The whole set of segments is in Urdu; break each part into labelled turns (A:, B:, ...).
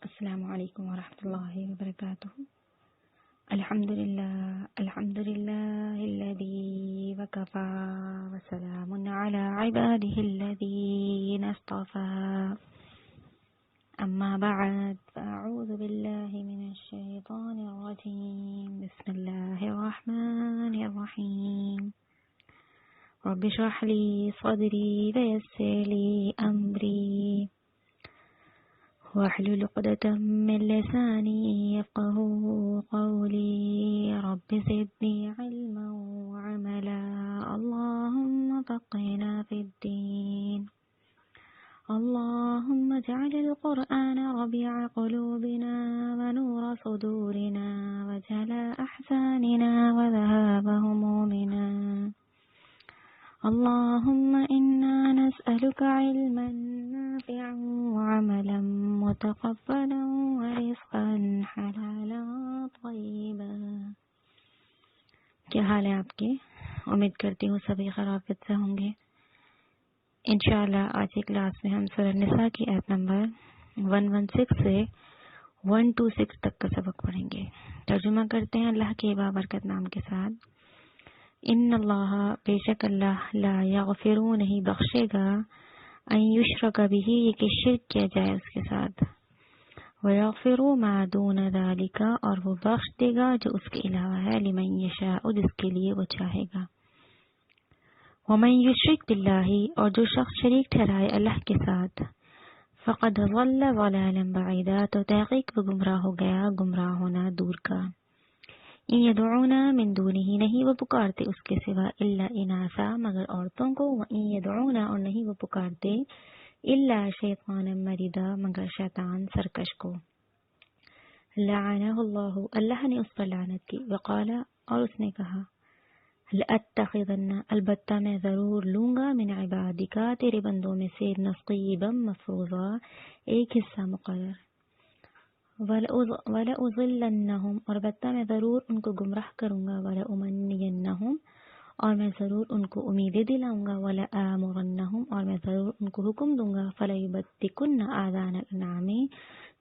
A: السلام علیکم ورحمۃ اللہ وبرکاتہ۔ الحمد للہ الذی وکفی وسلام علی عباده الذین اصطفی، اما بعد فاعوذ باللہ من الشیطان الرجیم، بسم اللہ الرحمن الرحیم۔ رب اشرح لی صدری ویسر لی امری واحلل عقدة من لساني يفقهوا قولي، رب زدني علما وعملا، اللهم فقهنا في الدين، اللهم اجعل القرآن ربيع قلوبنا ونور صدورنا وجلاء أحزاننا وذهاب همومنا، اللهم إنا نسألك علما نافعا وعملا متقبلا ورزقا حلالا طيبا۔ کیا حال ہے آپ کے؟ امید کرتی ہوں سبھی خیریت سے ہوں گے۔ انشاءاللہ آج کی کلاس میں ہم سورہ النساء کی آیت نمبر 116 سے 126 تک کا سبق پڑھیں گے۔ ترجمہ کرتے ہیں اللہ کے بابرکت نام کے ساتھ۔ ان اللہ، بے شک اللہ، لا یغفر، نہیں بخشے گا، ان یشرک بہ، یہ کہ شرک کیا جائے اس کے ساتھ، ویغفر ما دون ذالک، اور وہ بخش دے گا جو اس کے علاوہ ہے، لمن یشاء، جس کے لیے وہ چاہے گا۔ ومن یشرک باللہ، اور جو شخص شریک ٹھہرائے اللہ کے ساتھ، فقد ضل ضلالا بعیدا، تو تحقیق وہ گمراہ ہو گیا گمراہ ہونا دور کا۔ ان یدعون من دونہ، نہیں وہ پکارتے اس کے سوا، الا اناثا، مگر عورتوں کو، وان یدعون، اور نہیں وہ پکارتے، الا شیطانا مریدا، مگر شیطان سرکش کو۔ لعنہ اللہ، اللہ نے اس پر لعنت کی، وقال، اور اس نے کہا، لأتخذن، البتہ میں ضرور لوں گا، من عبادک، تیرے بندوں میں سے، نصیبا مفروضا، ایک حصہ مقرر، وَلَأُضِلَّنَّهُمْ، اور البتہ میں ضرور ان کو گمراہ کروں گا، وَلَأُمَنِّيَنَّهُمْ، اور میں ضرور ان کو امیدیں دلاؤں گا، وَلَآمُرَنَّهُمْ، اور میں ضرور ان کو حکم دوں گا، فَلَيُبَتِّكُنَّ آذَانَ الْأَنْعَامِ،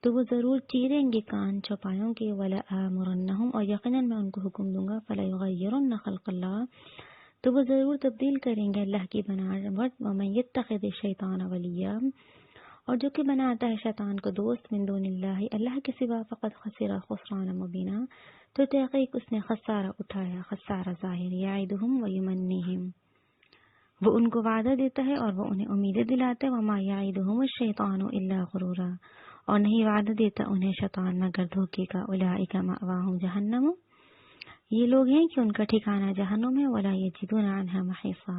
A: تو وہ ضرور چیریں گے کان چوپایوں کے، وَلَآمُرَنَّهُمْ، اور یقیناً میں ان کو حکم دوں گا، فَلَيُغَيِّرُنَّ خَلْقَ اللَّهِ، تو وہ ضرور تبدیل کریں گے اللہ کی بناوٹ، وَمَن يَتَّخِذِ الشَّيْطَانَ وَلِيًّا، اور جو کہ بناتا ہے شیطان کو دوست، من دون اللہ، اللہ کے سوا، فقد خسر خسرانا مبینا، تو تحقیق اس نے خسارہ اٹھایا، خسارہ ظاہر، یعدہم ویمنیہم، وہ ان کو وعدہ دیتا ہے اور وہ انہیں امیدیں دلاتا ہے، وما یعدہم الشیطان الا غرورا، اور نہیں وعدہ دیتا انہیں شیطان مگر دھوکے کا، اولئک مأواہم جہنم، یہ لوگ ہیں کہ ان کا ٹھکانہ جہنم ہے، ولا یجدون عنہا محیصا،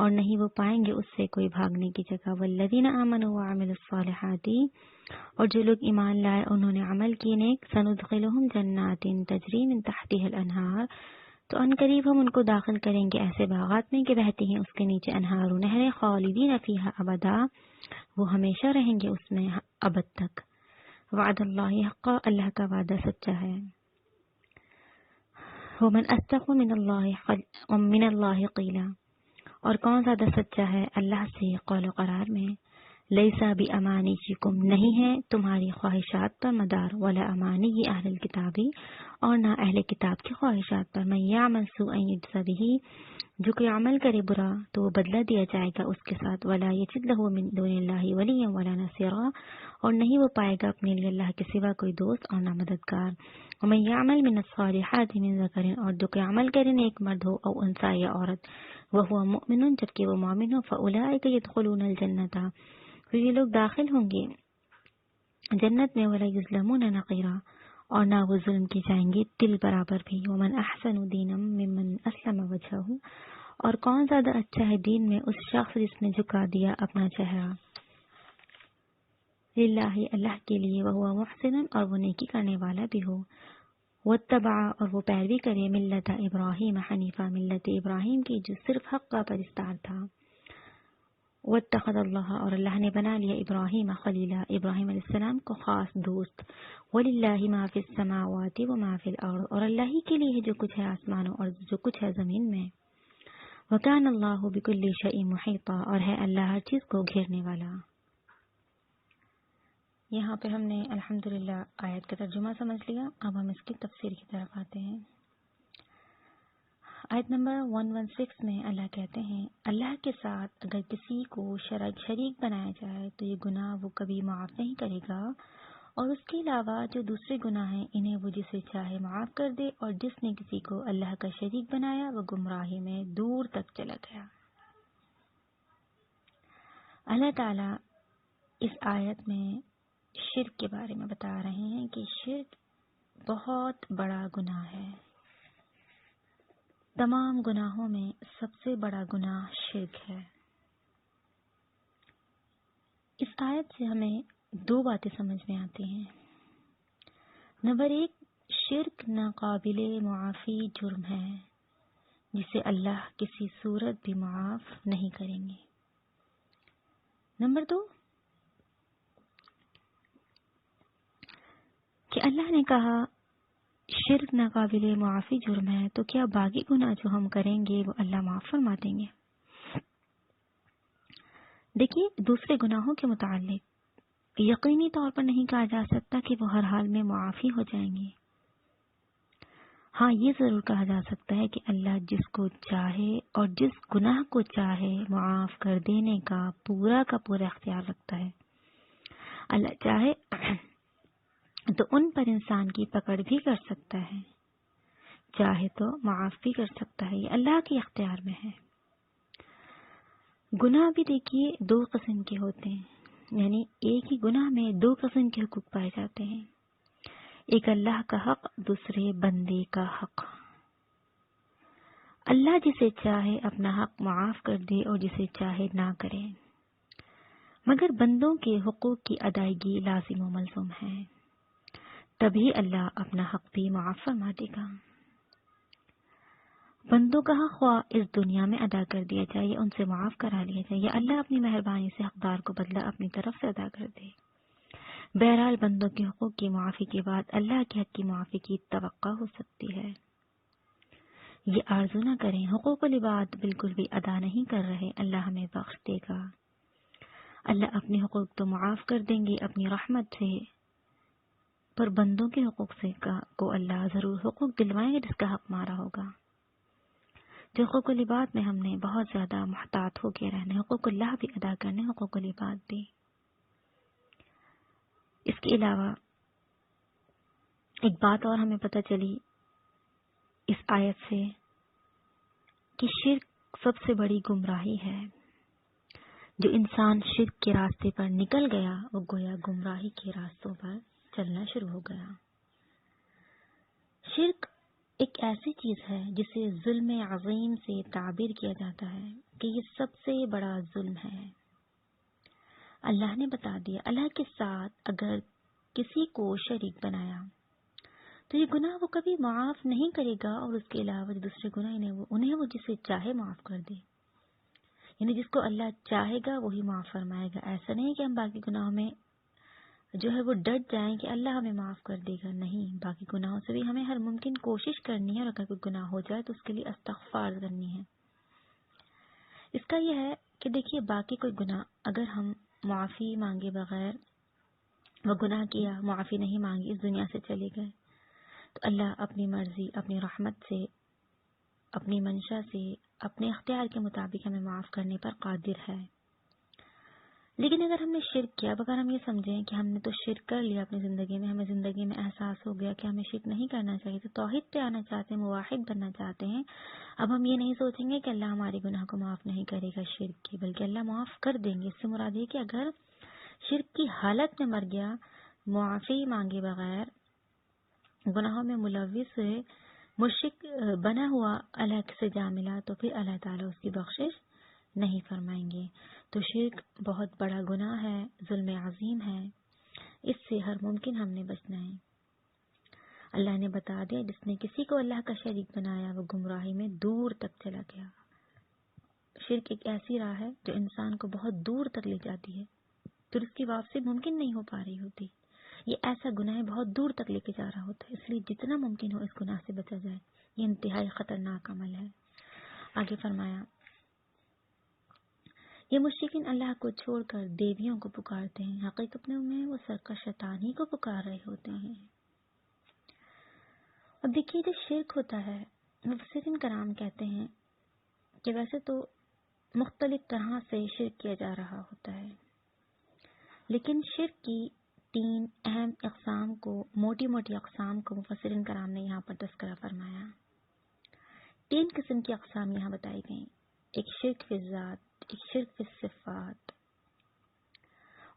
A: اور نہیں وہ پائیں گے اس سے کوئی بھاگنے کی جگہ، والذین آمنوا وعملوا الصالحات، اور جو لوگ ایمان لائے انہوں نے عمل کیے نیک، سندخلہم جنات تجری من تحتها الانہار، تو ان قریب ہم ان کو داخل کریں گے ایسے باغات میں کہ بہتی ہیں اس کے نیچے انہار و نہریں، خالدین فیہا ابدا، وہ ہمیشہ رہیں گے اس میں ابد تک۔ وعد اللہ حقا، اللہ کا وعدہ سچا ہے۔ ومن اصدق من اللہ قیلا، اور کون زیادہ سچا ہے اللہ سے قول و قرار میں، لیسا بامانیکم، نہیں ہے تمہاری خواہشات پر مدار، ولا امانی اہل الکتابی، اور نہ اہل کتاب کی خواہشات پر، من یعمل سوءا یجز بہ، جو کوئی عمل کرے برا تو وہ بدلہ دیا جائے گا اس کے ساتھ، ولا یجد لہ من دون اللہ ولیا ولا نصیرا، اور نہیں وہ پائے گا اپنے لیے اللہ کے سوا کوئی دوست اور نہ مددگار۔ ومن یعمل من الصالحات من ذکر، اور جو کوئی عمل کرے نیک مرد ہو، او انثی یا عورت، وہو مؤمن، جبکہ وہ مومن ہو، فاولئک یدخلون الجنۃ، تو یہ لوگ داخل ہوں گے جنت میں، ولا یظلمون نقیرا، اور نہ وہ ظلم کی جائیں گے تل برابر بھی۔ ومن احسن دینا ممن اسلم وجہہ، اور کون زیادہ اچھا ہے دین میں اس شخص جس نے جھکا دیا اپنا چہرہ للہ، اللہ کے لیے، وہو محسن، اور وہ نیکی کرنے والا بھی ہو، واتبع، اور وہ پیروی کرے، ملت ابراہیم حنیفہ، ملت ابراہیم کی جو صرف حق کا پرستار تھا، واتخذ اللہ، اور اللہ نے بنا لیا ابراہیم خلیلا، ابراہیم علیہ السلام کو خاص دوست، وللہ ما فی السماوات وما فی الارض، اور اللہ ہی کے لیے ہے جو کچھ ہے آسمانوں اور جو کچھ ہے زمین میں، وکان اللہ بکل شیء محیطا، اور ہے اللہ ہر چیز کو گھیرنے والا۔ یہاں پہ ہم نے الحمدللہ آیت کا ترجمہ سمجھ لیا. اب ہم اس کی تفسیر کی طرف آتے ہیں. آیت نمبر 116 میں اللہ کہتے ہیں اللہ کے ساتھ اگر کسی کو شریک بنایا جائے تو یہ گناہ وہ کبھی معاف نہیں کرے گا، اور اس کے علاوہ جو دوسرے گناہ ہیں انہیں وہ جسے چاہے معاف کر دے، اور جس نے کسی کو اللہ کا شریک بنایا وہ گمراہی میں دور تک چلا گیا. اللہ تعالیٰ اس آیت میں شرک کے بارے میں بتا رہے ہیں کہ شرک بہت بڑا گناہ ہے. تمام گناہوں میں سب سے بڑا گناہ شرک ہے. اس آیت سے ہمیں دو باتیں سمجھ میں آتی ہیں. نمبر 1، شرک ناقابل معافی جرم ہے جسے اللہ کسی صورت بھی معاف نہیں کریں گے. نمبر 2، کہ اللہ نے کہا شرک ناقابل معافی جرم ہے، تو کیا باقی گناہ جو ہم کریں گے وہ اللہ معاف فرما دیں گے؟ دیکھیے، دوسرے گناہوں کے متعلق یقینی طور پر نہیں کہا جا سکتا کہ وہ ہر حال میں معافی ہو جائیں گے. ہاں، یہ ضرور کہا جا سکتا ہے کہ اللہ جس کو چاہے اور جس گناہ کو چاہے معاف کر دینے کا پورا اختیار رکھتا ہے. اللہ چاہے تو ان پر انسان کی پکڑ بھی کر سکتا ہے، چاہے تو معاف بھی کر سکتا ہے. یہ اللہ کے اختیار میں ہے. گناہ بھی دیکھیے دو قسم کے ہوتے ہیں، یعنی ایک ہی گناہ میں دو قسم کے حقوق پائے جاتے ہیں. ایک اللہ کا حق، دوسرے بندے کا حق. اللہ جسے چاہے اپنا حق معاف کر دے اور جسے چاہے نہ کرے، مگر بندوں کے حقوق کی ادائیگی لازم و ملزوم ہے. تبھی اللہ اپنا حق بھی معاف فرما دے گا. بندوں کا حق خواہ اس دنیا میں ادا کر دیا جائے یا ان سے معاف کرا لیا جائے، یا اللہ اپنی مہربانی سے حقدار کو بدلہ اپنی طرف سے ادا کر دے. بہرحال بندوں کے حقوق کی معافی کے بعد اللہ کے حق کی معافی کی توقع ہو سکتی ہے. یہ آرزو نہ کریں، حقوق العباد بالکل بھی ادا نہیں کر رہے، اللہ ہمیں بخش دے گا. اللہ اپنے حقوق تو معاف کر دیں گے اپنی رحمت سے، پر بندوں کے حقوق سے کو اللہ ضرور حقوق دلوائیں گے جس کا حق مارا ہوگا. جو حقوق العباد میں ہم نے بہت زیادہ محتاط ہو کے رہنے، حقوق اللہ بھی ادا کرنے، حقوق العباد بھی. اس کے علاوہ ایک بات اور ہمیں پتہ چلی اس آیت سے کہ شرک سب سے بڑی گمراہی ہے. جو انسان شرک کے راستے پر نکل گیا وہ گویا گمراہی کے راستوں پر چلنا شروع ہو گیا. شرک ایک ایسی چیز ہے جسے ظلم عظیم سے تعبیر کیا جاتا ہے کہ یہ سب سے بڑا ظلم ہے. اللہ نے بتا دیا اللہ کے ساتھ اگر کسی کو شریک بنایا تو یہ گناہ وہ کبھی معاف نہیں کرے گا، اور اس کے علاوہ جو دوسرے گناہ انہیں وہ جسے چاہے معاف کر دے. یعنی جس کو اللہ چاہے گا وہی معاف فرمائے گا. ایسا نہیں کہ ہم باقی گناہوں میں جو ہے وہ ڈٹ جائیں کہ اللہ ہمیں معاف کر دے گا. نہیں، باقی گناہوں سے بھی ہمیں ہر ممکن کوشش کرنی ہے، اور اگر کوئی گناہ ہو جائے تو اس کے لیے استغفار کرنی ہے. اس کا یہ ہے کہ دیکھیے باقی کوئی گناہ اگر ہم معافی مانگے بغیر وہ گناہ کیا، معافی نہیں مانگی، اس دنیا سے چلے گئے، تو اللہ اپنی مرضی، اپنی رحمت سے، اپنی منشا سے، اپنے اختیار کے مطابق ہمیں معاف کرنے پر قادر ہے. لیکن اگر ہم نے شرک کیا، اگر ہم یہ سمجھیں کہ ہم نے تو شرک کر لیا اپنی زندگی میں، ہمیں زندگی میں احساس ہو گیا کہ ہمیں شرک نہیں کرنا چاہیے، تو توحید پہ آنا چاہتے ہیں، موحد بننا چاہتے ہیں، اب ہم یہ نہیں سوچیں گے کہ اللہ ہمارے گناہ کو معاف نہیں کرے گا شرک کی، بلکہ اللہ معاف کر دیں گے. اس سے مراد یہ کہ اگر شرک کی حالت میں مر گیا، معافی مانگے بغیر گناہوں میں ملوث ہوئے، مشرک بنا ہوا اللہ سے جا ملا، تو پھر اللہ تعالیٰ اس کی بخشش نہیں فرمائیں گے. تو شرک بہت بڑا گناہ ہے، ظلم عظیم ہے، اس سے ہر ممکن ہم نے بچنا ہے. اللہ نے بتا دیا جس نے کسی کو اللہ کا شریک بنایا وہ گمراہی میں دور تک چلا گیا. شرک ایک ایسی راہ ہے جو انسان کو بہت دور تک لے جاتی ہے، پھر اس کی واپسی ممکن نہیں ہو پا رہی ہوتی. یہ ایسا گناہ ہے بہت دور تک لے کے جا رہا ہوتا ہے، اس لیے جتنا ممکن ہو اس گناہ سے بچا جائے. یہ انتہائی خطرناک عمل ہے. آگے فرمایا یہ مشرکین اللہ کو چھوڑ کر دیویوں کو پکارتے ہیں، حقیقت میں وہ سرکش شیطان ہی کو پکار رہے ہوتے ہیں۔ اب دیکھیے جو شرک ہوتا ہے، مفسرین کرام کہتے ہیں کہ ویسے تو مختلف طرح سے شرک کیا جا رہا ہوتا ہے، لیکن شرک کی 3 اہم اقسام کو، موٹی موٹی اقسام کو مفسرین کرام نے یہاں پر تذکرہ فرمایا۔ 3 قسم کی اقسام یہاں بتائی گئیں، ایک شرک فی الذات، ایک شرک فی الصفات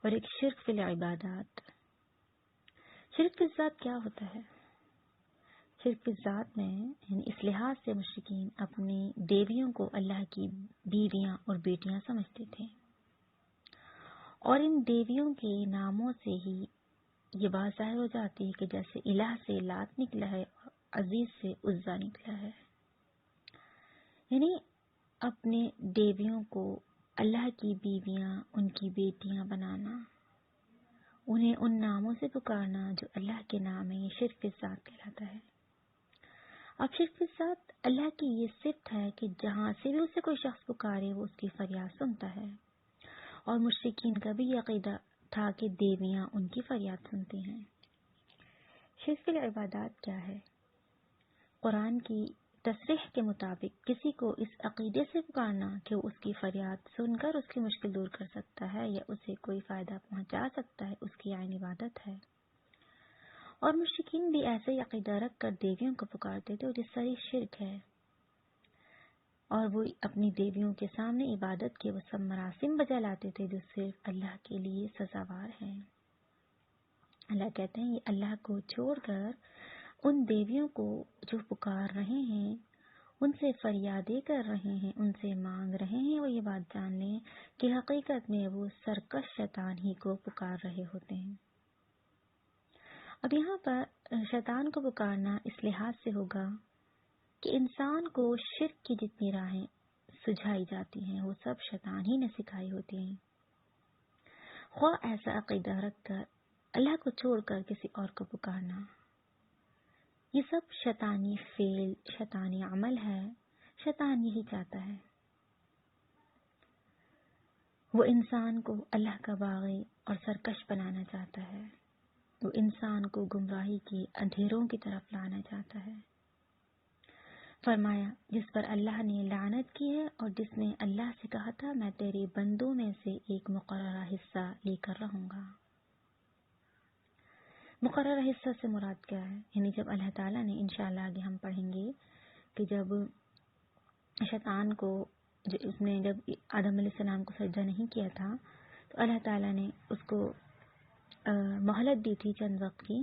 A: اور ایک شرک فی العبادات۔ شرک فی الذات کیا ہوتا ہے؟ شرک فی الذات میں یعنی اس لحاظ سے مشرکین اپنی دیویوں کو اللہ کی بیویاں اور بیٹیاں سمجھتے تھے، اور ان دیویوں کے ناموں سے ہی یہ بات ظاہر ہو جاتی ہے کہ جیسے الہ سے لات نکلا ہے اور عزیز سے عزا نکلا ہے، یعنی اپنے دیویوں کو اللہ کی بیویاں، ان کی بیٹیاں بنانا، انہیں ان ناموں سے پکارنا جو اللہ کے نام ہے، یہ شرک فی الذات کہلاتا ہے۔ اب شرک فی الذات اللہ کی یہ صفت ہے کہ جہاں سے بھی اسے کوئی شخص پکارے وہ اس کی فریاد سنتا ہے، اور مشرکین کا بھی یہ عقیدہ تھا کہ دیویاں ان کی فریاد سنتی ہیں۔ شرک فی العبادات کیا ہے؟ قرآن کی تصریح کے مطابق کسی کو اس عقیدے سے پکارنا کہ وہ اس کی فریاد سن کر اس کی مشکل دور کر سکتا ہے یا اسے کوئی فائدہ پہنچا سکتا ہے، اس کی عین عبادت ہے۔ اور مشرکین بھی ایسے ہی عقیدہ رکھ کر دیویوں کو پکارتے تھے، اور یہ ساری شرک ہے، اور وہ اپنی دیویوں کے سامنے عبادت کے وہ سب مراسم بجا لاتے تھے جو صرف اللہ کے لیے سزاوار ہیں۔ اللہ کہتے ہیں یہ اللہ کو چھوڑ کر ان دیویوں کو جو پکار رہے ہیں، ان سے فریادیں کر رہے ہیں، ان سے مانگ رہے ہیں، وہ یہ بات جان لیں کہ حقیقت میں وہ سرکش شیطان ہی کو پکار رہے ہوتے ہیں۔ اب یہاں پر شیطان کو پکارنا اس لحاظ سے ہوگا کہ انسان کو شرک کی جتنی راہیں سجھائی جاتی ہیں وہ سب شیطان ہی نے سکھائی ہوتی ہیں، خواہ ایسا عقیدہ رکھ کر اللہ کو چھوڑ کر کسی اور کو پکارنا، یہ سب شیطانی فعل، شیطانی عمل ہے، شیطان یہی چاہتا ہے، وہ انسان کو اللہ کا باغی اور سرکش بنانا چاہتا ہے، وہ انسان کو گمراہی کی اندھیروں کی طرف لانا چاہتا ہے۔ فرمایا جس پر اللہ نے لعنت کی ہے اور جس نے اللہ سے کہا تھا میں تیرے بندوں میں سے ایک مقررہ حصہ لے کر رہوں گا۔ مقررہ حصہ سے مراد کیا ہے؟ یعنی جب اللہ تعالیٰ نے، انشاءاللہ آگے ہم پڑھیں گے کہ جب شیطان کو اس نے جب آدم علیہ السلام کو سجدہ نہیں کیا تھا تو اللہ تعالیٰ نے اس کو مہلت دی تھی چند وقت کی،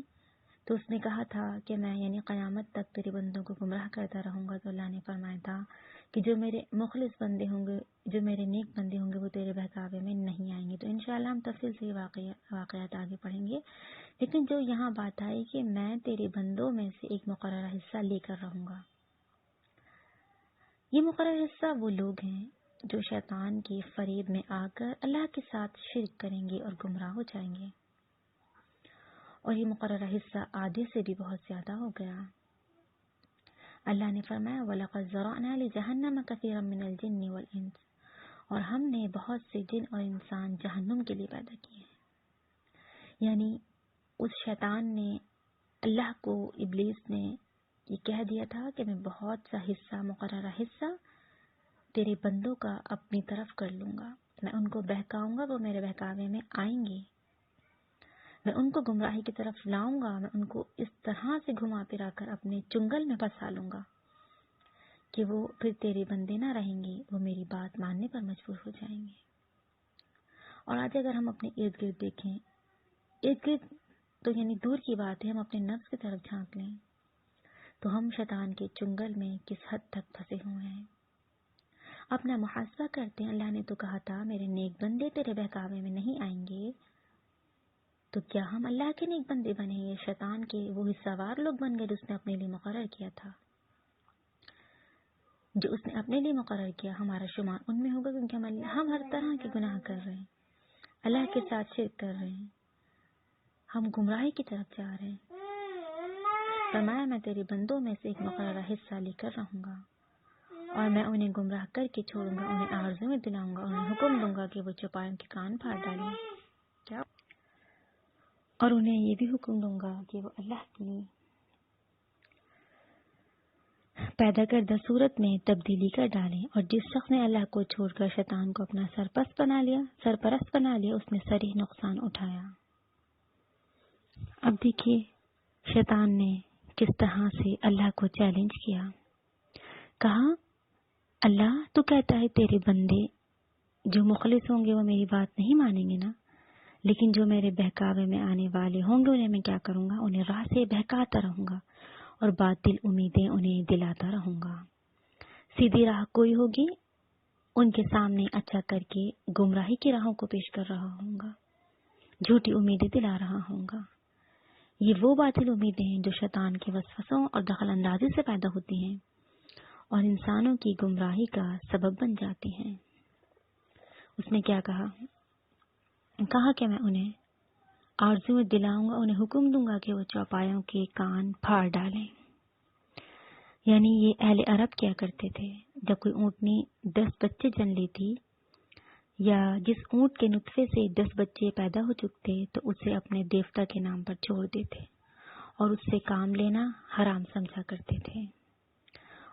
A: تو اس نے کہا تھا کہ میں یعنی قیامت تک تیرے بندوں کو گمراہ کرتا رہوں گا، تو اللہ نے فرمایا تھا کہ جو میرے مخلص بندے ہوں گے، جو میرے نیک بندے ہوں گے وہ تیرے بہکاوے میں نہیں آئیں گے۔ تو انشاءاللہ ہم تفصیل سے واقعات آگے پڑھیں گے، لیکن جو یہاں بات آئی کہ میں تیرے بندوں میں سے ایک مقررہ حصہ لے کر رہوں گا، یہ مقررہ حصہ وہ لوگ ہیں جو شیطان کے فریب میں آ کر اللہ کے ساتھ شرک کریں گے اور گمراہ ہو جائیں گے، اور یہ مقررہ حصہ آدھے سے بھی بہت زیادہ ہو گیا۔ اللہ نے فرمایا وَلَقَدْ ذَرَأْنَا لِجَهَنَّمَ كَثِيرًا مِنَ الْجِنِّ وَالْإِنسِ، اور ہم نے بہت سے جن اور انسان جہنم کے لیے پیدا کیے ہیں، یعنی اس شیطان نے، اللہ کو، ابلیس نے یہ کہہ دیا تھا کہ میں بہت سا حصہ، مقررہ حصہ تیرے بندوں کا اپنی طرف کر لوں گا، میں ان کو بہکاؤں گا، وہ میرے بہکاوے میں آئیں گے، میں ان کو گمراہی کی طرف لاؤں گا، میں ان کو اس طرح سے گھما پھرا کر اپنے چنگل میں پھنسا لوں گا کہ وہ پھر تیرے بندے نہ رہیں گے، وہ میری بات ماننے پر مجبور ہو جائیں گے۔ اور آج اگر ہم اپنے ارد گرد دیکھیں، ارد گرد تو یعنی دور کی بات ہے، ہم اپنے نفس کی طرف جھانک لیں تو ہم شیطان کے چنگل میں کس حد تک پھنسے ہوئے ہیں، اپنا محاسبہ کرتے ہیں۔ اللہ نے تو کہا تھا میرے نیک بندے تیرے بہکاوے میں نہیں آئیں گے، تو کیا ہم اللہ کے نیک بندے بنے ہیں؟ شیطان کے وہ حصہ وار لوگ بن گئے جو اس نے اپنے لیے مقرر کیا تھا، جو اس نے اپنے لیے مقرر کیا۔ ہمارا شمار ان میں ہوگا کیونکہ ہم ہر طرح کے گناہ کر رہے ہیں، اللہ کے ساتھ شرک کر رہے ہیں، ہم گمراہی کی طرف جا رہے ہیں۔ فرمایا میں تیرے بندوں میں سے ایک مقررہ حصہ لے کر رہوں گا، اور میں انہیں گمراہ کر کے چھوڑوں گا، انہیں آرزو میں دلاؤں گا، انہیں حکم دوں گا کہ وہ چوپایوں کے کان پھاڑ ڈالیں، کیا اور انہیں یہ بھی حکم دوں گا کہ وہ اللہ کی پیدا کردہ صورت میں تبدیلی کر ڈالیں۔ اور جس شخص نے اللہ کو چھوڑ کر شیطان کو اپنا سرپرست بنا لیا اس نے صریح نقصان اٹھایا۔ اب دیکھیے شیطان نے کس طرح سے اللہ کو چیلنج کیا، کہا اللہ تو کہتا ہے تیرے بندے جو مخلص ہوں گے وہ میری بات نہیں مانیں گے نا، لیکن جو میرے بہکاوے میں آنے والے ہوں گے انہیں میں کیا کروں گا، انہیں راہ سے بہکاتا رہوں گا اور باطل امیدیں انہیں دلاتا رہوں گا۔ سیدھی راہ کوئی ہوگی ان کے سامنے اچھا کر کے گمراہی کی راہوں کو پیش کر رہا ہوں گا، جھوٹی امیدیں دلا رہا ہوں گا۔ یہ وہ باطل امیدیں ہیں جو شیطان کے وسوسوں اور دخل اندازی سے پیدا ہوتی ہیں اور انسانوں کی گمراہی کا سبب بن جاتی ہیں۔ اس نے کیا کہا کہ میں انہیں آرزو دلاؤں گا، انہیں حکم دوں گا کہ وہ چوپایوں کے کان پھاڑ ڈالیں۔ یعنی یہ اہل عرب کیا کرتے تھے، جب کوئی اونٹنی 10 بچے جن لیتی یا جس اونٹ کے نطفے سے 10 بچے پیدا ہو چکتے تو اسے اپنے دیوتا کے نام پر چھوڑ دیتے اور اس سے کام لینا حرام سمجھا کرتے تھے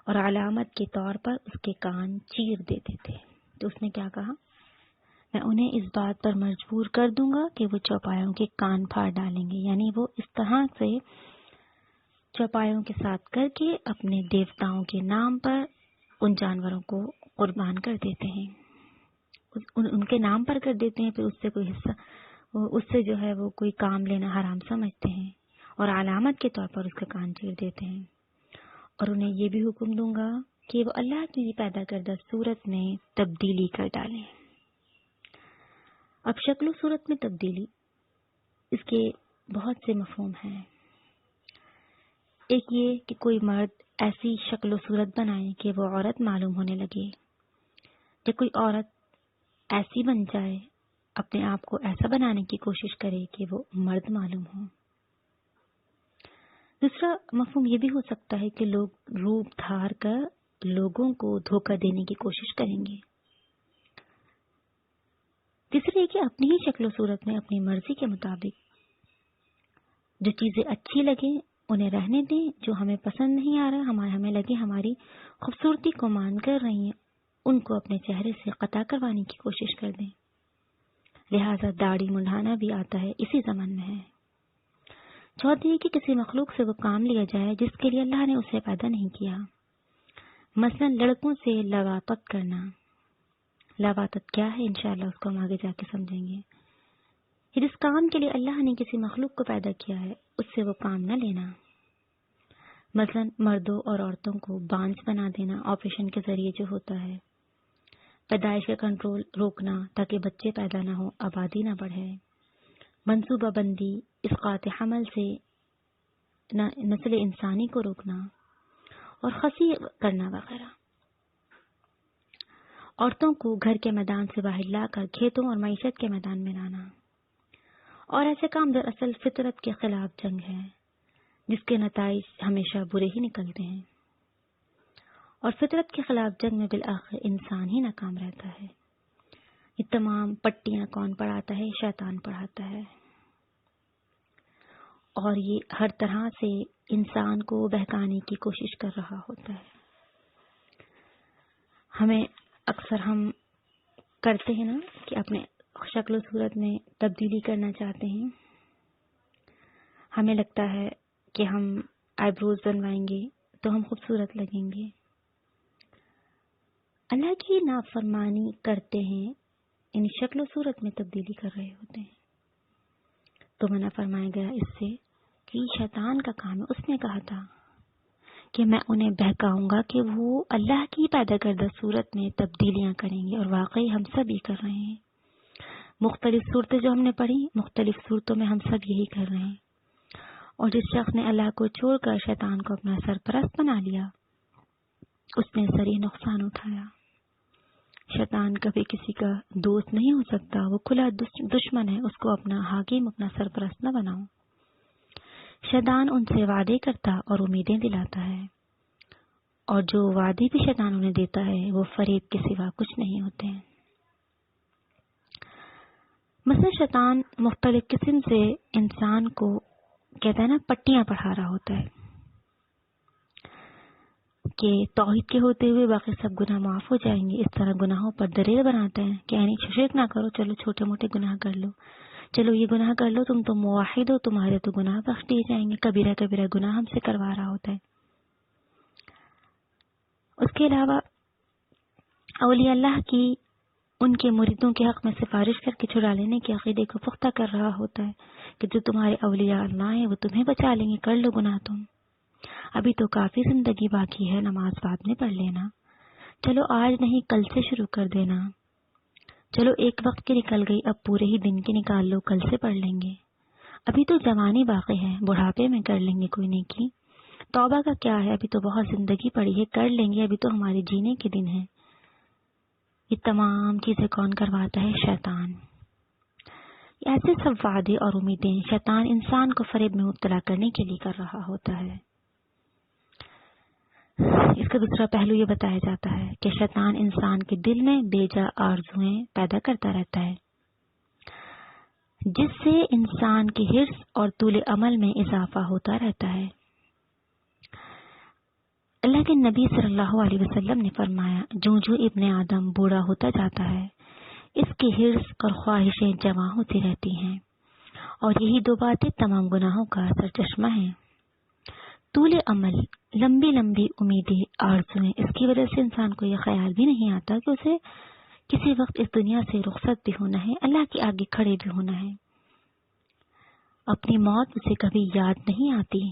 A: اور علامت کے طور پر اس کے کان چیر دیتے تھے۔ تو اس نے کیا کہا، میں انہیں اس بات پر مجبور کر دوں گا کہ وہ چوپایوں کے کان پھاڑ ڈالیں گے، یعنی وہ اس طرح سے چوپایوں کے ساتھ کر کے اپنے دیوتاؤں کے نام پر ان جانوروں کو قربان کر دیتے ہیں، ان کے نام پر کر دیتے ہیں، پھر اس سے کوئی حصہ اس سے جو ہے وہ کوئی کام لینا حرام سمجھتے ہیں اور علامت کے طور پر اس کا کان چیر دیتے ہیں۔ اور انہیں یہ بھی حکم دوں گا کہ وہ اللہ کی پیدا کردہ صورت میں تبدیلی کر ڈالیں۔ اب شکل و صورت میں تبدیلی، اس کے بہت سے مفہوم ہیں۔ ایک یہ کہ کوئی مرد ایسی شکل و صورت بنائے کہ وہ عورت معلوم ہونے لگے، یا کوئی عورت ایسی بن جائے، اپنے آپ کو ایسا بنانے کی کوشش کرے کہ وہ مرد معلوم ہو۔ دوسرا مفہوم یہ بھی ہو سکتا ہے کہ لوگ روپ دھار کر لوگوں کو دھوکہ دینے کی کوشش کریں گے۔ تیسرا یہ کہ اپنی ہی شکل و صورت میں اپنی مرضی کے مطابق جو چیزیں اچھی لگیں انہیں رہنے دیں، جو ہمیں پسند نہیں آ رہا، ہمیں لگے ہماری خوبصورتی کو مان کر رہی ہیں، ان کو اپنے چہرے سے قطع کروانے کی کوشش کر دیں۔ لہذا داڑھی منڈانا بھی آتا ہے، اسی زمن میں ہے۔ چوتھی یہ کہ کسی مخلوق سے وہ کام لیا جائے جس کے لیے اللہ نے اسے پیدا نہیں کیا، مثلا لڑکوں سے لواطت کرنا۔ لواطت کیا ہے انشاءاللہ اس کو ہم آگے جا کے سمجھیں گے۔ جس کام کے لیے اللہ نے کسی مخلوق کو پیدا کیا ہے اس سے وہ کام نہ لینا، مثلا مردوں اور عورتوں کو بانجھ بنا دینا آپریشن کے ذریعے جو ہوتا ہے، پیدائش کا کنٹرول روکنا تاکہ بچے پیدا نہ ہو، آبادی نہ بڑھے، منصوبہ بندی اسقاط حمل سے نسل انسانی کو روکنا اور خصی کرنا وغیرہ۔ عورتوں کو گھر کے میدان سے باہر لا کر کھیتوں اور معیشت کے میدان میں لانا، اور ایسے کام دراصل فطرت کے خلاف جنگ ہے جس کے نتائج ہمیشہ برے ہی نکلتے ہیں، اور فطرت کے خلاف جنگ میں بالآخر انسان ہی ناکام رہتا ہے۔ یہ تمام پٹیاں کون پڑھاتا ہے؟ شیطان پڑھاتا ہے، اور یہ ہر طرح سے انسان کو بہکانے کی کوشش کر رہا ہوتا ہے۔ ہمیں اکثر ہم کرتے ہیں نا کہ اپنے شکل و صورت میں تبدیلی کرنا چاہتے ہیں، ہمیں لگتا ہے کہ ہم آئی بروز بنوائیں گے تو ہم خوبصورت لگیں گے۔ اللہ کی نافرمانی کرتے ہیں، یعنی شکل و صورت میں تبدیلی کر رہے ہوتے ہیں، تو منع فرمایا گیا اس سے کہ شیطان کا کام ہے۔ اس نے کہا تھا کہ میں انہیں بہکاؤں گا کہ وہ اللہ کی پیدا کردہ صورت میں تبدیلیاں کریں گے، اور واقعی ہم سب یہ کر رہے ہیں۔ مختلف صورتیں جو ہم نے پڑھی، مختلف صورتوں میں ہم سب یہی کر رہے ہیں، اور جس شخص نے اللہ کو چھوڑ کر شیطان کو اپنا سرپرست بنا لیا اس نے صریح نقصان اٹھایا۔ شیطان کبھی کسی کا دوست نہیں ہو سکتا، وہ کھلا دشمن ہے، اس کو اپنا حاکم اپنا سرپرست نہ بناؤ۔ شیطان ان سے وعدے کرتا اور امیدیں دلاتا ہے، اور جو وعدے بھی شیطان انہیں دیتا ہے وہ فریب کے سوا کچھ نہیں ہوتے ہیں۔ مثلا شیطان مختلف قسم سے انسان کو کہتا ہے نا پٹیاں پڑھا رہا ہوتا ہے کہ توحید کے ہوتے ہوئے باقی سب گناہ معاف ہو جائیں گے۔ اس طرح گناہوں پر دلیل بناتے ہیں کہ یعنی شرک نہ کرو، چلو چھوٹے موٹے گناہ کر لو، چلو یہ گناہ کر لو، تم تو موحد ہو، تمہارے تو گناہ بخش دیے جائیں گے۔ کبیرہ کبیرہ گناہ ہم سے کروا رہا ہوتا ہے۔ اس کے علاوہ اولیاء اللہ کی ان کے مریدوں کے حق میں سفارش کر کے چھڑا لینے کے عقیدے کو پختہ کر رہا ہوتا ہے کہ جو تمہارے اولیاء اللہ ہیں وہ تمہیں بچا لیں گے، کر لو گناہ تم، ابھی تو کافی زندگی باقی ہے، نماز بعد میں پڑھ لینا، چلو آج نہیں کل سے شروع کر دینا، چلو ایک وقت کی نکل گئی اب پورے ہی دن کی نکال لو، کل سے پڑھ لیں گے، ابھی تو جوانی باقی ہے، بڑھاپے میں کر لیں گے کوئی نیکی، توبہ کا کیا ہے، ابھی تو بہت زندگی پڑی ہے، کر لیں گے، ابھی تو ہمارے جینے کے دن ہیں۔ یہ تمام چیزیں کون کرواتا ہے؟ شیطان۔ ایسے سب وعدے اور امیدیں شیطان انسان کو فریب میں مبتلا کرنے کے لیے کر رہا ہوتا ہے۔ اس کا دوسرا پہلو یہ بتایا جاتا ہے کہ شیطان انسان کے دل میں بیجا آرزویں پیدا کرتا رہتا ہے جس سے انسان کی حرص اور طول عمل میں اضافہ ہوتا رہتا ہے۔ اللہ کے نبی صلی اللہ علیہ وسلم نے فرمایا، جو ابن آدم بوڑھا ہوتا جاتا ہے اس کی حرص اور خواہشیں جمع ہوتی رہتی ہیں، اور یہی دو باتیں تمام گناہوں کا سرچشمہ ہیں۔ طول عمل، لمبی لمبی امیدیں، آرزویں، اس کی وجہ سے انسان کو یہ خیال بھی نہیں آتا کہ اسے کسی وقت اس دنیا سے رخصت بھی ہونا ہے، اللہ کے آگے کھڑے بھی ہونا ہے۔ اپنی موت اسے کبھی یاد نہیں آتی،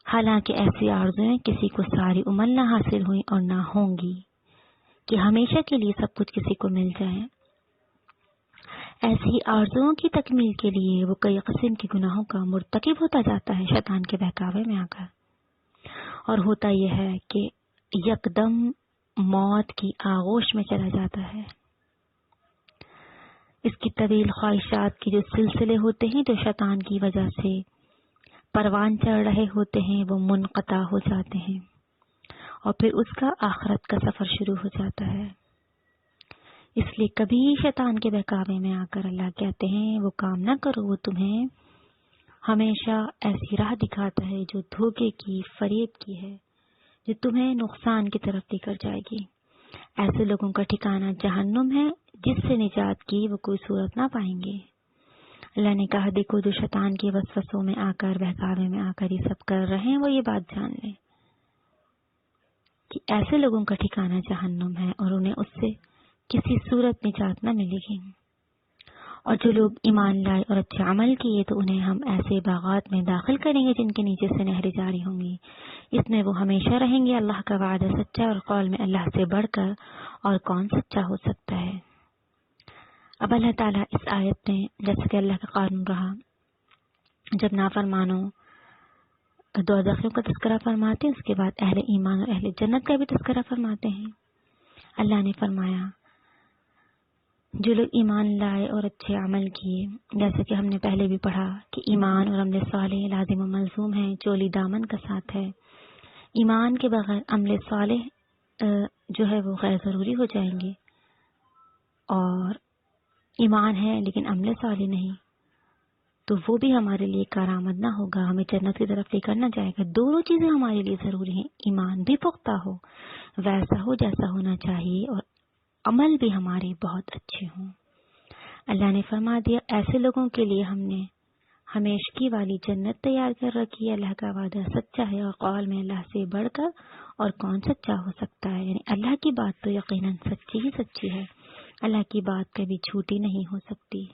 A: حالانکہ ایسی آرزویں کسی کو ساری عمر نہ حاصل ہوئیں اور نہ ہوں گی کہ ہمیشہ کے لیے سب کچھ کسی کو مل جائے۔ ایسی آرزوؤں کی تکمیل کے لیے وہ کئی قسم کے گناہوں کا مرتکب ہوتا جاتا ہے شیطان کے بہکاوے میں آ کر، اور ہوتا یہ ہے کہ یکدم موت کی آغوش میں چلا جاتا ہے۔ اس کی طویل خواہشات کے جو سلسلے ہوتے ہیں جو شیطان کی وجہ سے پروان چڑھ رہے ہوتے ہیں وہ منقطع ہو جاتے ہیں، اور پھر اس کا آخرت کا سفر شروع ہو جاتا ہے۔ اس لیے کبھی شیطان کے بہکاوے میں آ کر اللہ کہتے ہیں وہ کام نہ کرو، وہ تمہیں ہمیشہ ایسی راہ دکھاتا ہے جو دھوکے کی، فریب کی ہے، جو تمہیں نقصان کی طرف لے کر جائے گی۔ ایسے لوگوں کا ٹھکانہ جہنم ہے جس سے نجات کی وہ کوئی صورت نہ پائیں گے۔ اللہ نے کہا دیکھو جو شیطان کے وسوسوں میں آ کر، بہکاوے میں آ کر یہ سب کر رہے ہیں وہ یہ بات جان لیں کہ ایسے لوگوں کا ٹھکانہ جہنم ہے اور انہیں اس سے کسی صورت نجات نہ ملے گی۔ اور جو لوگ ایمان لائے اور اچھے عمل کیے تو انہیں ہم ایسے باغات میں داخل کریں گے جن کے نیچے سے نہریں جاری ہوں گی، اس میں وہ ہمیشہ رہیں گے۔ اللہ کا وعدہ سچا اور قول میں اللہ سے بڑھ کر اور کون سچا ہو سکتا ہے۔ اب اللہ تعالیٰ اس آیت میں جیسے کہ اللہ کا قانون رہا، جب نافرمانوں دوزخیوں کا تذکرہ فرماتے ہیں اس کے بعد اہل ایمان اور اہل جنت کا بھی تذکرہ فرماتے ہیں۔ اللہ نے فرمایا جو لوگ ایمان لائے اور اچھے عمل کیے، جیسے کہ ہم نے پہلے بھی پڑھا کہ ایمان اور عمل صالح لازم و ملزوم ہے، چولی دامن کا ساتھ ہے۔ ایمان کے بغیر عمل صالح جو ہے وہ غیر ضروری ہو جائیں گے، اور ایمان ہے لیکن عمل صالح نہیں تو وہ بھی ہمارے لیے کارآمد نہ ہوگا، ہمیں جنت کی طرف لے کر نہ جائے گا۔ دونوں چیزیں ہمارے لیے ضروری ہیں، ایمان بھی پختہ ہو، ویسا ہو جیسا ہونا چاہیے، اور عمل بھی ہمارے بہت اچھے ہوں۔ اللہ نے فرما دیا ایسے لوگوں کے لیے ہم نے ہمیشگی والی جنت تیار کر رکھی ہے۔ اللہ کا وعدہ سچا ہے اور قول میں اللہ سے بڑھ کر اور کون سچا ہو سکتا ہے، یعنی اللہ کی بات تو یقیناً سچی ہی سچی ہے، اللہ کی بات کبھی جھوٹی نہیں ہو سکتی۔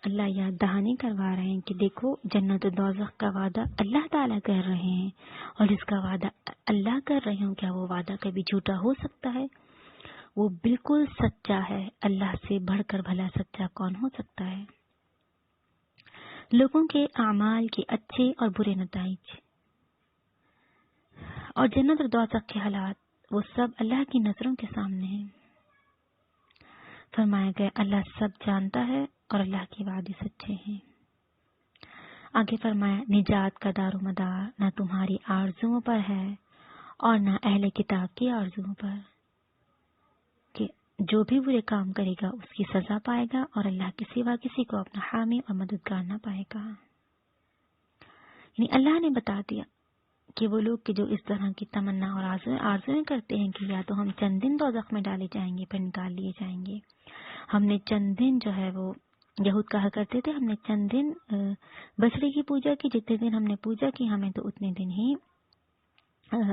A: اللہ یاد دہانی کروا رہے ہیں کہ دیکھو جنت و دوزخ کا وعدہ اللہ تعالیٰ کر رہے ہیں، اور جس کا وعدہ اللہ کر رہے ہوں کیا وہ وعدہ کبھی جھوٹا ہو سکتا ہے؟ وہ بالکل سچا ہے، اللہ سے بڑھ کر بھلا سچا کون ہو سکتا ہے؟ لوگوں کے اعمال کے اچھے اور برے نتائج اور جنت اور دوزخ کے حالات وہ سب اللہ کی نظروں کے سامنے ہیں۔ فرمایا گیا اللہ سب جانتا ہے اور اللہ کے وعدے سچے ہیں۔ آگے فرمایا نجات کا دار و مدار نہ تمہاری آرزوؤں پر ہے اور نہ اہل کتاب کی آرزوؤں پر، کہ جو بھی برے کام کرے گا اس کی سزا پائے گا اور اللہ کے سوا کسی کو اپنا حامی اور مددگار نہ پائے گا۔ یعنی اللہ نے بتا دیا کہ وہ لوگ کہ جو اس طرح کی تمنا اور آرزویں کرتے ہیں کہ یا تو ہم چند دن دوزخ میں ڈالے جائیں گے پھر نکال لیے جائیں گے، ہم نے چند دن جو ہے وہ یہود کہا کرتے تھے ہم نے چند دن بچڑے کی پوجا کی، جتنے دن ہم نے پوجا کی ہمیں تو اتنے دن ہی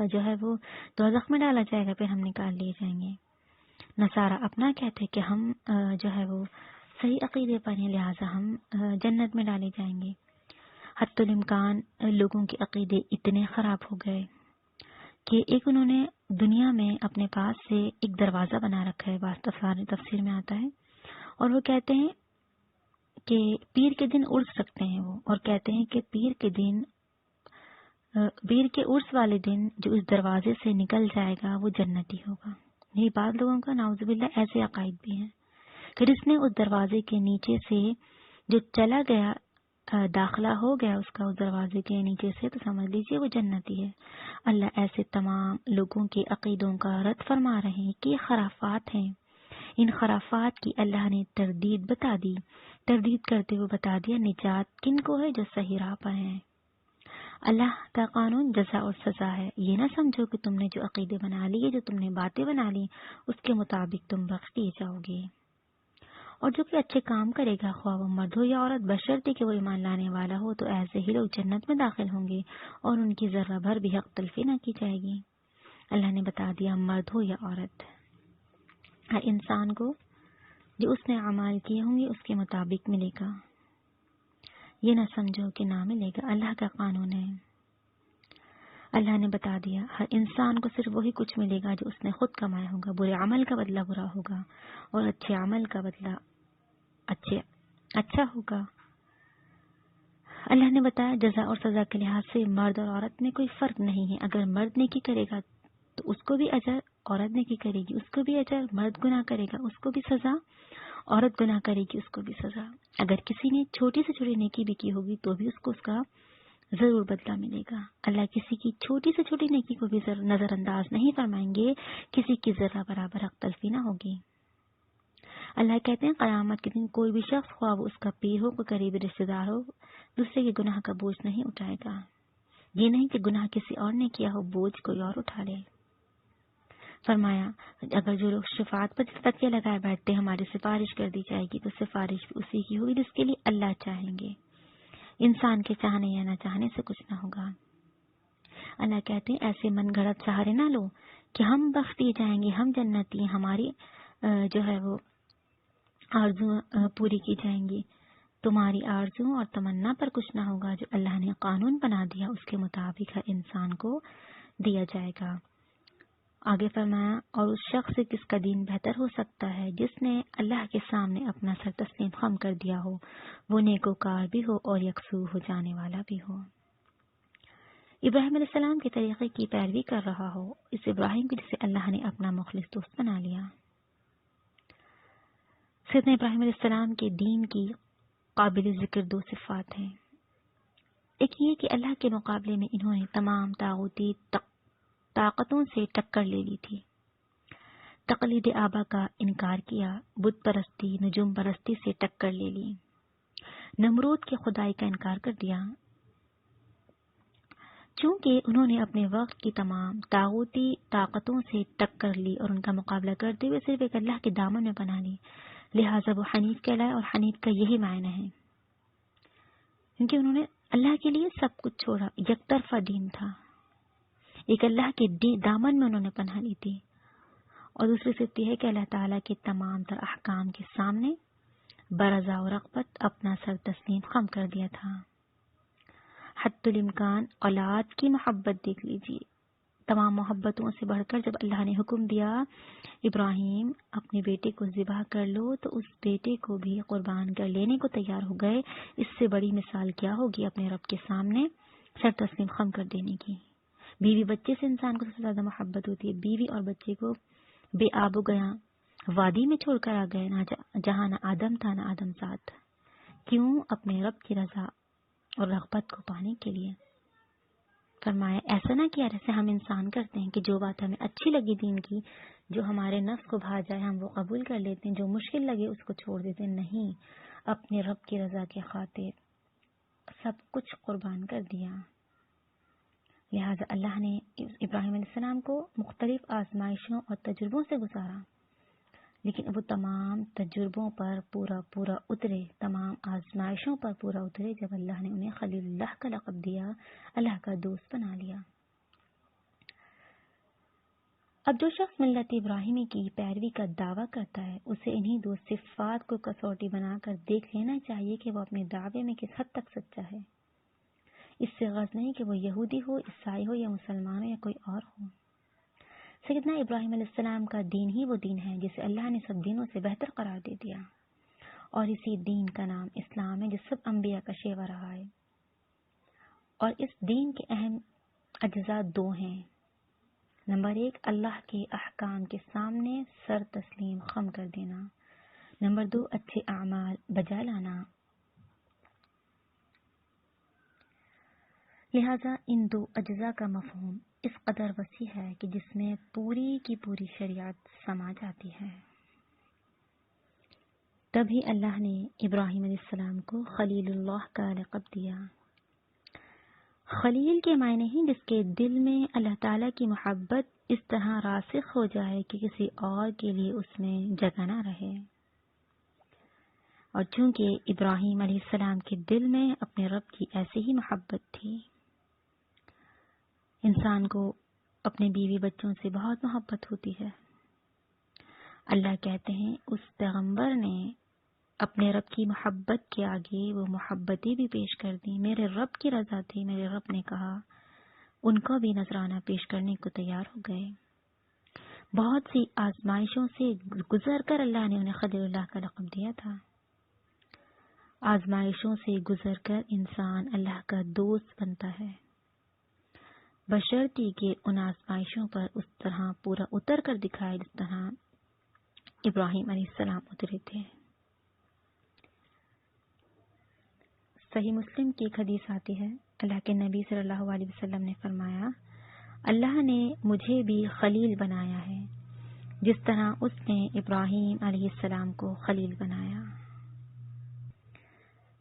A: جو ہے وہ دوزخ میں ڈالا جائے گا، پھر ہم نکال لیے جائیں گے۔ نصارہ اپنا کہتے کہ ہم جو ہے وہ صحیح عقیدے پر ہیں لہٰذا ہم جنت میں ڈالے جائیں گے۔ حتی الامکان لوگوں کے عقیدے اتنے خراب ہو گئے کہ ایک انہوں نے دنیا میں اپنے پاس سے ایک دروازہ بنا رکھا ہے، بعض تفسیر میں آتا ہے، اور وہ کہتے ہیں کہ پیر کے دن عرس رکھتے ہیں وہ، اور کہتے ہیں کہ پیر کے عرس والے دن جو اس دروازے سے نکل جائے گا وہ جنتی ہوگا۔ یہ بعض لوگوں کا نعوذ باللہ ایسے عقائد بھی ہیں کہ جس نے اس دروازے کے نیچے سے جو چلا گیا داخلہ ہو گیا اس کا اس دروازے کے نیچے سے، تو سمجھ لیجئے وہ جنتی ہے۔ اللہ ایسے تمام لوگوں کے عقیدوں کا رد فرما رہے ہیں کہ یہ خرافات ہیں، ان خرافات کی اللہ نے تردید بتا دی، تردید کرتے ہوئے بتا دیا نجات کن کو ہے جو صحیح راہ پر ہیں۔ اللہ کا قانون جزا اور سزا ہے، یہ نہ سمجھو کہ تم نے جو عقیدے بنا لیے، جو تم نے باتیں بنا لی اس کے مطابق تم بخش دیے جاؤ گے، اور جو کہ اچھے کام کرے گا خواہ وہ مرد ہو یا عورت بشرطے کہ وہ ایمان لانے والا ہو تو ایسے ہی لوگ جنت میں داخل ہوں گے اور ان کی ذرہ بھر بھی حق تلفی نہ کی جائے گی۔ اللہ نے بتا دیا مرد ہو یا عورت، ہر انسان کو جو اس نے اعمال کیے ہوں گے اس کے مطابق ملے گا، یہ نہ سمجھو کہ نہ ملے گا، اللہ کا قانون ہے۔ اللہ نے بتا دیا ہر انسان کو صرف وہی کچھ ملے گا جو اس نے خود کمایا ہوگا، برے عمل کا بدلہ برا ہوگا اور اچھے عمل کا بدلہ اچھا ہوگا۔ اللہ نے بتایا جزا اور سزا کے لحاظ سے مرد اور عورت میں کوئی فرق نہیں ہے، اگر مرد نیکی کرے گا تو اس کو بھی اجر، عورت نیکی کرے گی اس کو بھی اجر، مرد گناہ کرے گا اس کو بھی سزا، عورت گناہ کرے گی اس کو بھی سزا۔ اگر کسی نے چھوٹی سے چھوٹی نیکی بھی کی ہوگی تو بھی اس کو اس کا ضرور بدلہ ملے گا۔ اللہ کسی کی چھوٹی سے چھوٹی نیکی کو بھی نظر انداز نہیں فرمائیں گے، کسی کی ذرہ برابر حق تلفی نہ ہوگی۔ اللہ کہتے ہیں قیامت کے دن کوئی بھی شخص خواہ وہ اس کا پیر ہو، کوئی قریبی رشتہ دار ہو، دوسرے کے گناہ کا بوجھ نہیں اٹھائے گا۔ یہ نہیں کہ گناہ کسی اور نے کیا ہو بوجھ کوئی اور اٹھا لے۔ فرمایا اگر جو لوگ شفاعت پر تکیہ لگائے بیٹھتے ہماری سفارش کر دی جائے گی تو سفارش بھی اسی کی ہوگی جس کے لیے اللہ چاہیں گے، انسان کے چاہنے یا نہ چاہنے سے کچھ نہ ہوگا۔ اللہ کہتے ہیں ایسے من گھڑت سہارے نہ لو کہ ہم بخش دیے جائیں گے، ہم جنتی ہیں، ہماری جو ہے وہ آرزو پوری کی جائیں گی، تمہاری آرزو اور تمنا پر کچھ نہ ہوگا، جو اللہ نے قانون بنا دیا اس کے مطابق ہر انسان کو دیا جائے گا۔ آگے فرمایا اور اس شخص سے کس کا دین بہتر ہو سکتا ہے جس نے اللہ کے سامنے اپنا سر تسلیم خم کر دیا ہو، وہ نیکوکار بھی ہو اور یکسو ہو جانے والا بھی ہو۔ ابراہیم علیہ السلام کے طریقے کی پیروی کر رہا ہو، اس ابراہیم کو جسے اللہ نے اپنا مخلص دوست بنا لیا۔ سیدنا ابراہیم علیہ السلام کے دین کی قابل ذکر دو صفات ہیں، ایک یہ کہ اللہ کے مقابلے میں انہوں نے تمام طاغوتی طاقتوں سے ٹکر لے لی تھی، تقلید آبا کا انکار کیا، بت پرستی نجوم پرستی سے ٹکر لے لی، نمرود کے خدائی کا انکار کر دیا۔ چونکہ انہوں نے اپنے وقت کی تمام طاغوتی طاقتوں سے ٹکر لی اور ان کا مقابلہ کرتے ہوئے صرف ایک اللہ کے دامن میں پناہ لی، لہٰذا وہ حنیف کہلائے، اور حنیف کا یہی معنی ہے کیونکہ انہوں نے اللہ کے لیے سب کچھ چھوڑا، یک طرفہ دین تھا، ایک اللہ کے دامن میں انہوں نے پناہ لی تھی، اور دوسری صفت یہ ہے کہ اللہ تعالیٰ کے تمام تر احکام کے سامنے برضا و رغبت اپنا سر تسلیم خم کر دیا تھا۔ حتی الامکان اولاد کی محبت دیکھ لیجیے، تمام محبتوں سے بڑھ کر جب اللہ نے حکم دیا ابراہیم اپنے بیٹے کو ذبح کر لو تو اس بیٹے کو بھی قربان کر لینے کو تیار ہو گئے، اس سے بڑی مثال کیا ہوگی اپنے رب کے سامنے سر تسلیم خم کر دینے کی۔ بیوی بچے سے انسان کو سب سے زیادہ محبت ہوتی ہے، بیوی اور بچے کو بے آب و گیا وادی میں چھوڑ کر آ گئے، جہاں نہ آدم تھا نہ آدم ساتھ، کیوں؟ اپنے رب کی رضا اور رغبت کو پانے کے لیے۔ فرمایا ایسا نہ کیا جیسے ہم انسان کرتے ہیں کہ جو بات ہمیں اچھی لگی دین کی، جو ہمارے نفس کو بھا جائے ہم وہ قبول کر لیتے ہیں، جو مشکل لگے اس کو چھوڑ دیتے ہیں۔ نہیں، اپنے رب کی رضا کے خاطر سب کچھ قربان کر دیا۔ لہٰذا اللہ نے ابراہیم علیہ السلام کو مختلف آزمائشوں اور تجربوں سے گزارا، لیکن وہ تمام تجربوں پر پورا اترے، تمام آزمائشوں پر پورا اترے جب اللہ نے انہیں خلیل اللہ کا لقب دیا، اللہ کا دوست بنا لیا۔ اب جو شخص ملت ابراہیمی کی پیروی کا دعویٰ کرتا ہے، اسے انہی دو صفات کو کسوٹی بنا کر دیکھ لینا چاہیے کہ وہ اپنے دعوے میں کس حد تک سچا ہے۔ اس سے غرض نہیں کہ وہ یہودی ہو، عیسائی ہو یا مسلمان ہو یا کوئی اور ہو۔ سیدنا ابراہیم علیہ السلام کا دین ہی وہ دین ہے جسے اللہ نے سب دینوں سے بہتر قرار دے دیا، اور اسی دین کا نام اسلام ہے جو سب انبیاء کا شیوا رہا ہے۔ اور اس دین کے اہم اجزاء دو ہیں۔ نمبر 1، اللہ کے احکام کے سامنے سر تسلیم خم کر دینا۔ نمبر 2، اچھے اعمال بجا لانا۔ لہذا ان دو اجزاء کا مفہوم اس قدر وسیع ہے کہ جس میں پوری کی پوری شریعت سما جاتی ہے۔ تبھی اللہ نے ابراہیم علیہ السلام کو خلیل اللہ کا لقب دیا۔ خلیل کے معنی ہیں جس کے دل میں اللہ تعالیٰ کی محبت اس طرح راسخ ہو جائے کہ کسی اور کے لیے اس میں جگہ نہ رہے۔ اور چونکہ ابراہیم علیہ السلام کے دل میں اپنے رب کی ایسی ہی محبت تھی، انسان کو اپنے بیوی بچوں سے بہت محبت ہوتی ہے۔ اللہ کہتے ہیں اس پیغمبر نے اپنے رب کی محبت کے آگے وہ محبتیں بھی پیش کر دی۔ میرے رب کی رضا تھی، میرے رب نے کہا، ان کو بھی نذرانہ پیش کرنے کو تیار ہو گئے۔ بہت سی آزمائشوں سے گزر کر اللہ نے انہیں خلیل اللہ کا لقب دیا تھا۔ آزمائشوں سے گزر کر انسان اللہ کا دوست بنتا ہے، بشرطی کہ ان آزمائشوں پر اس طرح پورا اتر کر دکھائے جس طرح ابراہیم علیہ السلام اترے تھے۔ صحیح مسلم کی ایک حدیث آتی ہے، اللہ کے نبی صلی اللہ علیہ وسلم نے فرمایا، اللہ نے مجھے بھی خلیل بنایا ہے جس طرح اس نے ابراہیم علیہ السلام کو خلیل بنایا۔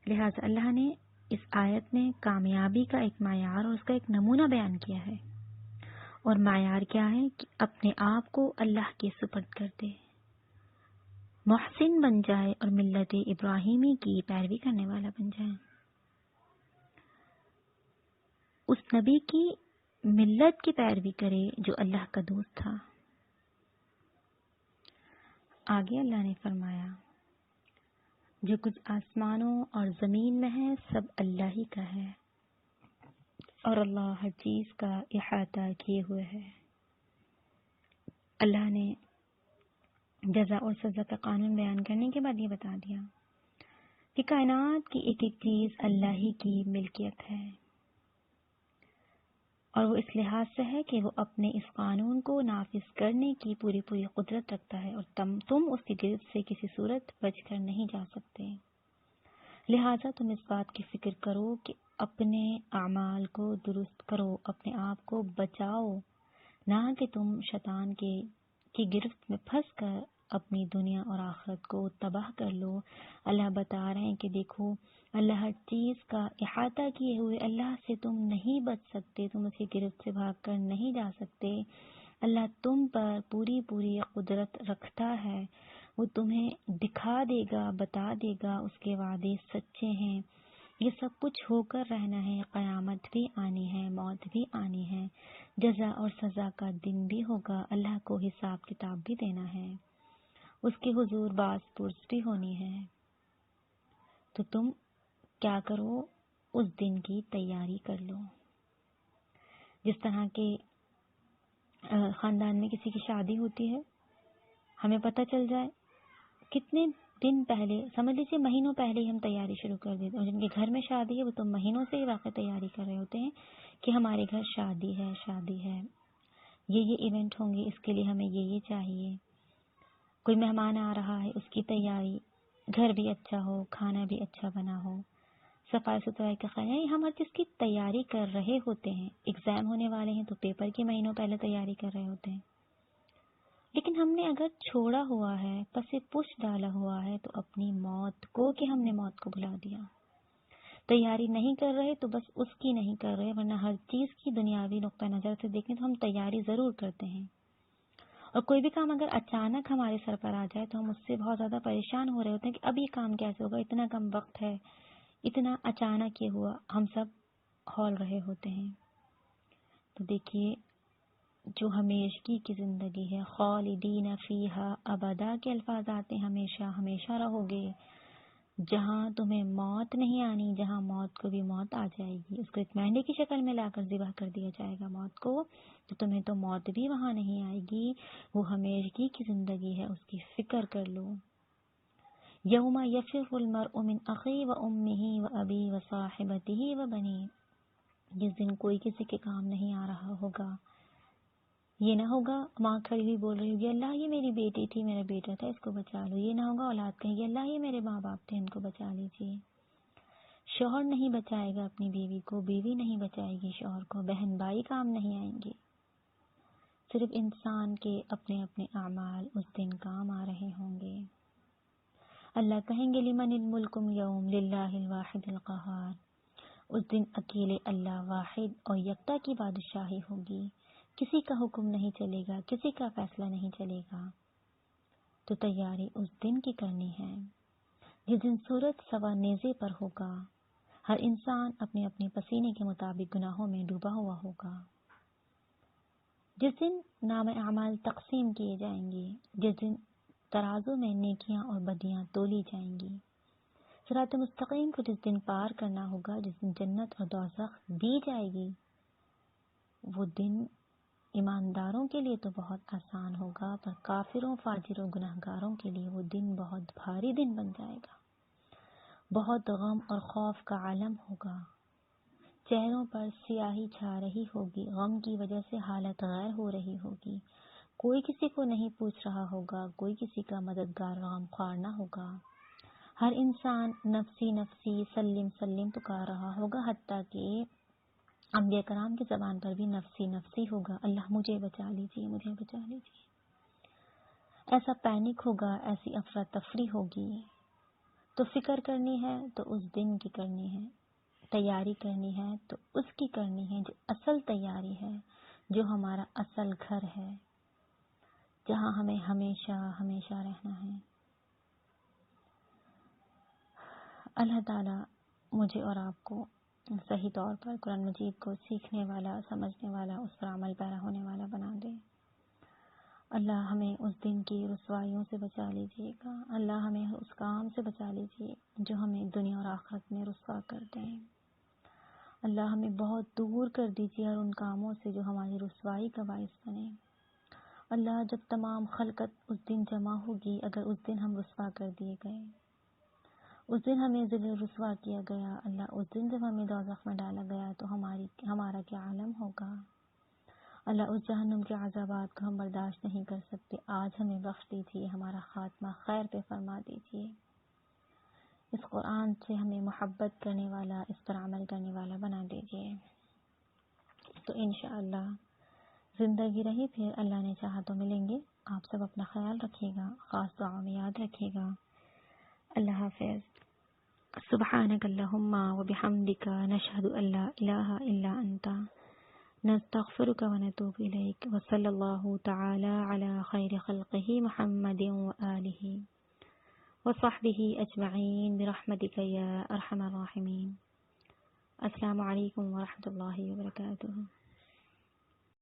A: لہٰذا اللہ نے اس آیت میں کامیابی کا ایک معیار اور اس کا ایک نمونہ بیان کیا ہے، اور معیار کیا ہے کہ اپنے آپ کو اللہ کے سپرد کر دے، محسن بن جائے اور ملت ابراہیمی کی پیروی کرنے والا بن جائے، اس نبی کی ملت کی پیروی کرے جو اللہ کا دوست تھا۔ آگے اللہ نے فرمایا، جو کچھ آسمانوں اور زمین میں ہے سب اللہ ہی کا ہے، اور اللہ ہر چیز کا احاطہ کیے ہوئے ہے۔ اللہ نے جزا اور سزا کا قانون بیان کرنے کے بعد یہ بتا دیا کہ کائنات کی ایک ایک چیز اللہ ہی کی ملکیت ہے، اور وہ اس لحاظ سے ہے کہ وہ اپنے اس قانون کو نافذ کرنے کی پوری پوری قدرت رکھتا ہے، اور تم اس کی گرفت سے کسی صورت بچ کر نہیں جا سکتے۔ لہٰذا تم اس بات کی فکر کرو کہ اپنے اعمال کو درست کرو، اپنے آپ کو بچاؤ، نہ کہ تم شیطان کی گرفت میں پھنس کر اپنی دنیا اور آخرت کو تباہ کر لو۔ اللہ بتا رہے ہیں کہ دیکھو، اللہ ہر چیز کا احاطہ کیے ہوئے، اللہ سے تم نہیں بچ سکتے، تم اس کی گرفت سے بھاگ کر نہیں جا سکتے۔ اللہ تم پر پوری پوری قدرت رکھتا ہے، وہ تمہیں دکھا دے گا، بتا دے گا، اس کے وعدے سچے ہیں۔ یہ سب کچھ ہو کر رہنا ہے، قیامت بھی آنی ہے، موت بھی آنی ہے، جزا اور سزا کا دن بھی ہوگا، اللہ کو حساب کتاب بھی دینا ہے، اس کے حضور باز پرس بھی ہونی ہے۔ تو تم کیا کرو، اس دن کی تیاری کر لو۔ جس طرح کے خاندان میں کسی کی شادی ہوتی ہے، ہمیں پتہ چل جائے کتنے دن پہلے، سمجھ لیجیے مہینوں پہلے ہی ہم تیاری شروع کر دیتے ہیں، اور جن کے گھر میں شادی ہے وہ تو مہینوں سے ہی واقع تیاری کر رہے ہوتے ہیں کہ ہمارے گھر شادی ہے، یہ ایونٹ ہوں گے، اس کے لیے ہمیں یہ چاہیے، کوئی مہمان آ رہا ہے، اس کی تیاری، گھر بھی اچھا ہو، کھانا بھی اچھا بنا ہو، صفائی ستھرائی کا خیال ہے، ہم ہر چیز کی تیاری کر رہے ہوتے ہیں. ایگزام ہونے والے ہیں تو پیپر کے مہینوں پہلے تیاری کر رہے ہوتے ہیں. لیکن ہم نے اگر چھوڑا ہوا ہے، پس پش ڈالا ہوا ہے، تو اپنی موت کو کہ ہم نے موت کو بھلا دیا. تیاری نہیں کر رہے تو بس اس کی نہیں کر رہے، ورنہ ہر چیز کی دنیاوی نقطہ نظر سے دیکھیں تو ہم تیاری ضرور کرتے ہیں. اور کوئی بھی کام اگر اچانک ہمارے سر پر آ جائے تو ہم اس سے بہت زیادہ پریشان ہو رہے ہوتے ہیں کہ اب یہ کام کیسے ہوگا، اتنا کم وقت ہے، اتنا اچانک یہ ہوا. ہم سب ہول رہے ہوتے ہیں. تو دیکھیے، جو ہمیشگی کی زندگی ہے، خالدین فیہا ابدا کے الفاظ آتے ہیں، ہمیشہ ہمیشہ رہو گے. جہاں تمہیں موت نہیں آنی، جہاں موت کو بھی موت آ جائے گی، اس کو ایک مہندی کی شکل میں لا کر ذبح کر دیا جائے گا موت کو، تو تمہیں تو موت بھی وہاں نہیں آئے گی. وہ ہمیشگی کی زندگی ہے، اس کی فکر کر لو. یوم یفر المرء من اخیہ و امہ و ابی و صاحبتہ و بنی، جس دن کوئی کسی کے کام نہیں آ رہا ہوگا. یہ نہ ہوگا ماں کھڑی ہوئی بول رہی ہوگی اللہ یہ میری بیٹی تھی، میرا بیٹا تھا، اس کو بچا لو. یہ نہ ہوگا اولاد کہے گی اللہ یہ میرے ماں باپ تھے، ان کو بچا لیجیے. شوہر نہیں بچائے گا اپنی بیوی کو، بیوی نہیں بچائے گی شوہر کو، بہن بھائی کام نہیں آئیں گے. صرف انسان کے اپنے اپنے اعمال اس دن کام آ رہے ہوں گے. اللہ کہیں گے لمن الملک اليوم للہ الواحد القہار. اس دن اکیلے اللہ واحد اور یکتا کی بادشاہی ہوگی. کسی کا حکم نہیں چلے گا، کسی کا فیصلہ نہیں چلے گا. تو تیاری اس دن کی کرنی ہے جس دن سورج سوا نیزے پر ہوگا. ہر انسان اپنے اپنے پسینے کے مطابق گناہوں میں ڈوبا ہوا ہوگا. جس دن نام اعمال تقسیم کیے جائیں گے، جس دن ترازو میں نیکیاں اور بدیاں تولی جائیں گی. صراط مستقیم کو جس دن پار کرنا ہوگا، جس دن جنت اور دوزخ دی جائے گی، وہ دن ایمانداروں کے لیے تو بہت آسان ہوگا، پر کافروں، فاجروں، گناہگاروں کے لیے وہ دن بہت بھاری دن بن جائے گا. بہت غم اور خوف کا عالم ہوگا. چہروں پر سیاہی چھا رہی ہوگی، غم کی وجہ سے حالت غیر ہو رہی ہوگی. کوئی کسی کو نہیں پوچھ رہا ہوگا، کوئی کسی کا مددگار غم خوار نہ ہوگا. ہر انسان نفسی نفسی سلم سلم پکار رہا ہوگا، حتیٰ کہ انبیاء کرام کی زبان پر بھی نفسی نفسی ہوگا، اللہ مجھے بچا لیجیے، مجھے بچا لیجیے. ایسا پینک ہوگا، ایسی افراتفری ہوگی. تو فکر کرنی ہے تو اس دن کی کرنی ہے، تیاری کرنی ہے تو اس کی کرنی ہے جو اصل تیاری ہے، جو ہمارا اصل گھر ہے، جہاں ہمیں ہمیشہ ہمیشہ رہنا ہے. اللہ تعالیٰ مجھے اور آپ کو صحیح طور پر قرآن مجید کو سیکھنے والا، سمجھنے والا، اس پر عمل پیرا ہونے والا بنا دے. اللہ ہمیں اس دن کی رسوائیوں سے بچا لیجیے گا. اللہ ہمیں اس کام سے بچا لیجیے جو ہمیں دنیا اور آخرت میں رسوا کر دیں. اللہ ہمیں بہت دور کر دیجیے اور ان کاموں سے جو ہماری رسوائی کا باعث بنے. اللہ جب تمام خلقت اس دن جمع ہوگی، اگر اس دن ہم رسوا کر دیے گئے، اس دن ہمیں ذل رسوا کیا گیا، اللہ اس دن جب ہمیں دوزخ میں ڈالا گیا تو ہمارا کیا عالم ہوگا. اللہ اس جہنم کے عذابات کو ہم برداشت نہیں کر سکتے. آج ہمیں بخش دیجیے، ہمارا خاتمہ خیر پہ فرما دیجیے. اس قرآن سے ہمیں محبت کرنے والا، اس پر عمل کرنے والا بنا دیجیے. تو انشاءاللہ زندگی رہی پھر اللہ نے چاہا تو ملیں گے. آپ سب اپنا خیال رکھیے گا، خاص دعا میں یاد رکھیے گا. اللہ حافظ. سبحانک اللہم و بحمدک نشہد ان لا الہ الا انت نستغفرک و نتوب الیک. وصلی اللہ تعالی علی خیر خلقہ محمد و آلہ وصحبہ اجمعین برحمتک یا ارحم الراحمین. السلام علیکم ورحمۃ اللہ وبرکاتہ.